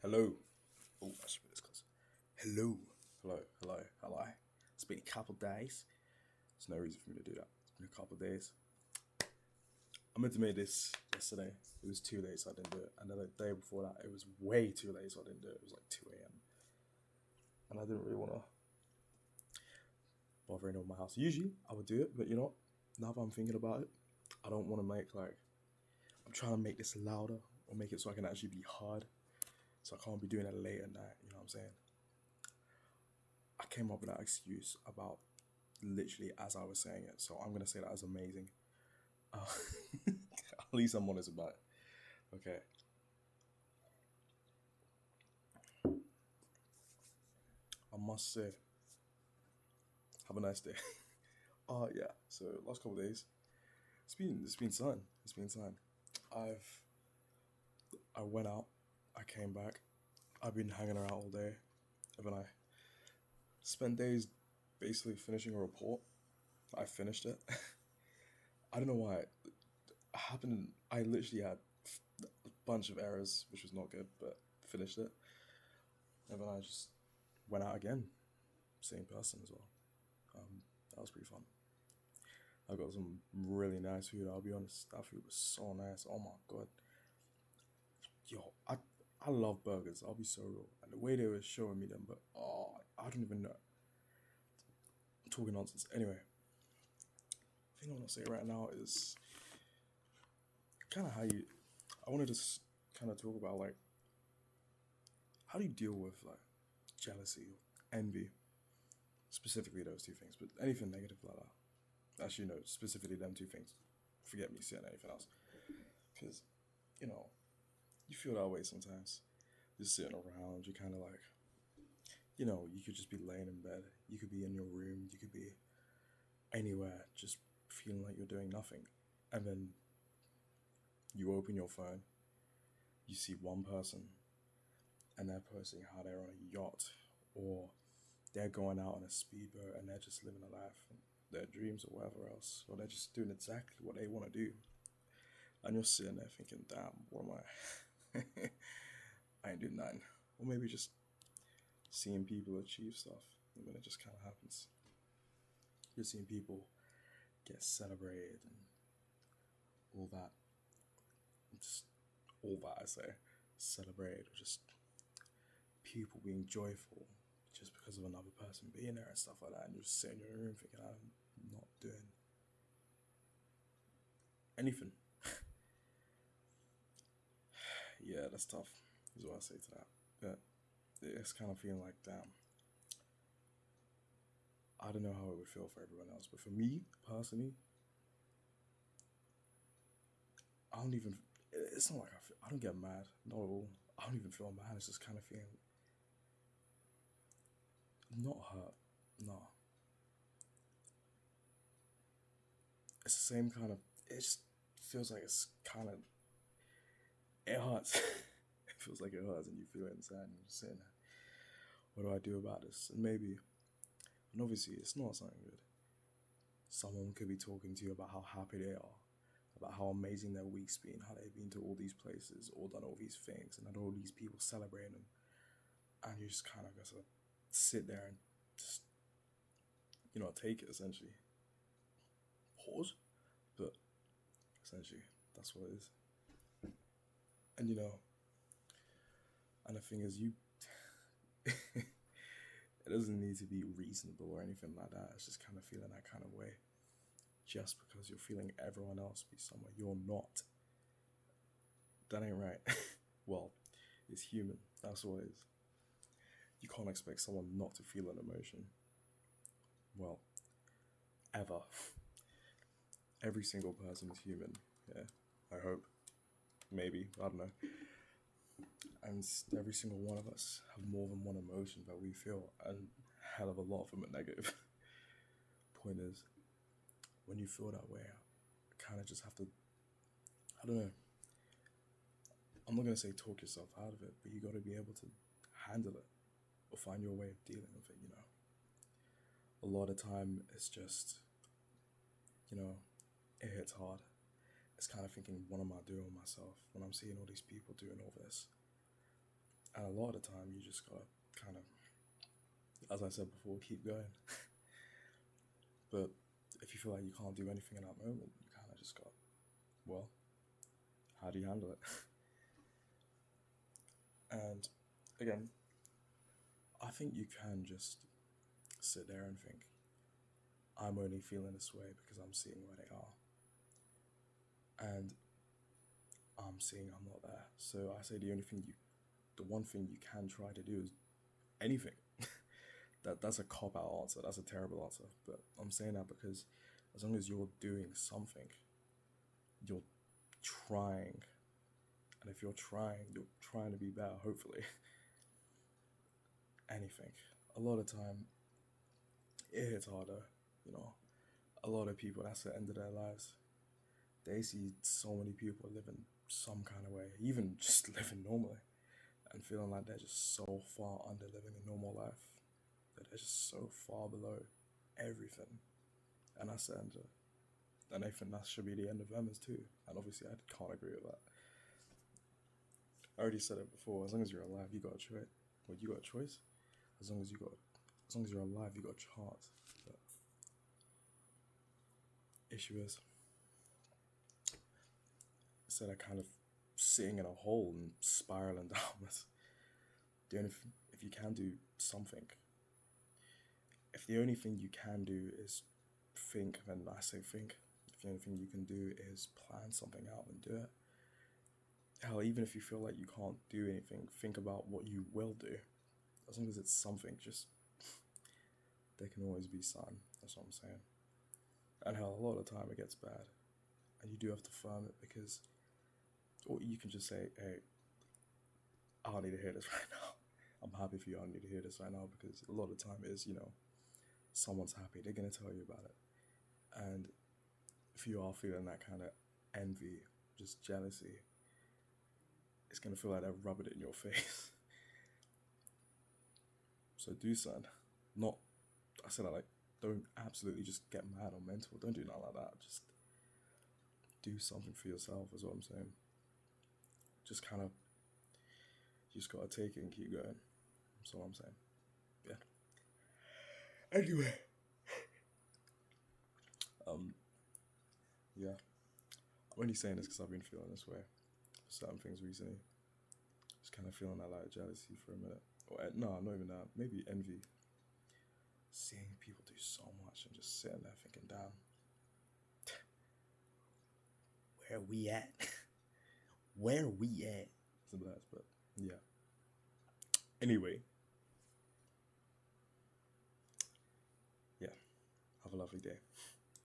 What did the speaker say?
Hello. Oh, I should put this close. Hello. Hello. It's been a couple days. There's no reason for me to do that. It's been a couple days. I meant to make this yesterday. It was too late, so I didn't do it. And then the day before that, it was way too late, so I didn't do it. It was like 2 a.m. And I didn't really want to bother anyone in my house. Usually, I would do it, but you know what? Now that I'm thinking about it, I don't want to make I'm trying to make this louder or make it so I can actually be heard. So I can't be doing it late at night, you know what I'm saying? I came up with that excuse about literally as I was saying it. So I'm going to say that as amazing. Uh, at least I'm honest about it. Okay. I must say, have a nice day. Yeah. So last couple of days, it's been sun. It's been sun. I've I went out. I came back. I've been hanging around all day. And then I spent days basically finishing a report. I finished it. I don't know why. I literally had a bunch of errors, which was not good, but finished it. And then I just went out again, same person as well. That was pretty fun. I got some really nice food. I'll be honest, that food was so nice. Oh my god, yo, I love burgers. I'll be so real. And the way they were showing me them, but I don't even know. I'm talking nonsense. Anyway, the thing I want to say right now is kind of how you. I wanted to kind of talk about how do you deal with jealousy, or envy, specifically those two things, but anything negative like that. Actually, no, specifically them two things. Forget me saying anything else, because you know you feel that way sometimes. Just sitting around, you kind of you could just be laying in bed, you could be in your room, you could be anywhere, just feeling like you're doing nothing, and then you open your phone, you see one person, and they're posting how they're on a yacht, or they're going out on a speedboat and they're just living a life, their dreams or whatever else, or they're just doing exactly what they want to do. And you're sitting there thinking, damn, what am I? I ain't doing nothing. Or maybe just seeing people achieve stuff, and then it just kind of happens. You're seeing people get celebrated and all that. Just all that, I say. Celebrated, or just people being joyful just because of another person being there and stuff like that, and you're just sitting in your room thinking, I'm not doing anything. Yeah, that's tough, is what I say to that. But it's kind of feeling like, damn, I don't know how it would feel for everyone else, but for me personally, I don't even. It's not like I don't get mad. Not at all. I don't even feel mad. It's just kind of feeling not hurt. No, it's the same kind of. It just feels like it's kind of. It hurts. It feels like it hurts, and you feel it inside, and you're just saying, "What do I do about this?" And obviously, it's not something good. Someone could be talking to you about how happy they are, about how amazing their week's been, how they've been to all these places, or done all these things, and had all these people celebrating them, and you just kind of got to sit there and just take it essentially. Pause, but essentially that's what it is. And and the thing is, it doesn't need to be reasonable or anything like that. It's just kind of feeling that kind of way, just because you're feeling everyone else be somewhere you're not. That ain't right. Well, it's human. That's what it is. You can't expect someone not to feel an emotion. Well, ever. Every single person is human. Yeah, I hope. Maybe. I don't know. And every single one of us have more than one emotion that we feel, and a hell of a lot of them are negative. Point is, when you feel that way, you kind of just have to, I don't know, I'm not going to say talk yourself out of it, but you got to be able to handle it or find your way of dealing with it. A lot of time it's just, it hits hard. It's kind of thinking, what am I doing with myself when I'm seeing all these people doing all this? And a lot of the time, you just gotta kind of, as I said before, keep going. But if you feel like you can't do anything in that moment, you kind of just go, well, how do you handle it? And again, I think you can just sit there and think, I'm only feeling this way because I'm seeing where they are. And I'm seeing I'm not there. So I say the one thing you can try to do is anything. That's a cop-out answer. That's a terrible answer. But I'm saying that because as long as you're doing something, you're trying. And if you're trying to be better, hopefully. Anything. A lot of time, it hits harder, you know. A lot of people, that's the end of their lives. They see so many people living some kind of way, even just living normally, and feeling like they're just so far under living a normal life, that they're just so far below everything. And that's the end of it. And I think that should be the end of them as too. And obviously I can't agree with that. I already said it before, as long as you're alive, you got a choice. Well, you got a choice? As long as you're alive, you got a chance. But issue is, instead of kind of sitting in a hole and spiraling downwards, if you can do something, if the only thing you can do is think, then I say think. If the only thing you can do is plan something out and do it. Hell, even if you feel like you can't do anything, think about what you will do. As long as it's something, just there can always be sun. That's what I'm saying. And hell, a lot of the time it gets bad, and you do have to firm it because, or you can just say, "Hey, I don't need to hear this right now. I'm happy for you. I don't need to hear this right now," because a lot of the time it is, someone's happy. They're gonna tell you about it, and if you are feeling that kind of envy, just jealousy, it's gonna feel like they're rubbing it in your face. So do something. I said that like, don't absolutely just get mad or mental. Don't do nothing like that. Just do something for yourself, is what I'm saying. Just kind of, you just gotta take it and keep going. That's all I'm saying. Yeah. Anyway. Yeah. I'm only saying this because I've been feeling this way for certain things recently. Just kind of feeling that like jealousy for a minute. Or no, not even that. Maybe envy. Seeing people do so much and just sitting there thinking, damn, where we at? Where we at? Simple as, but yeah. Anyway. Yeah. Have a lovely day.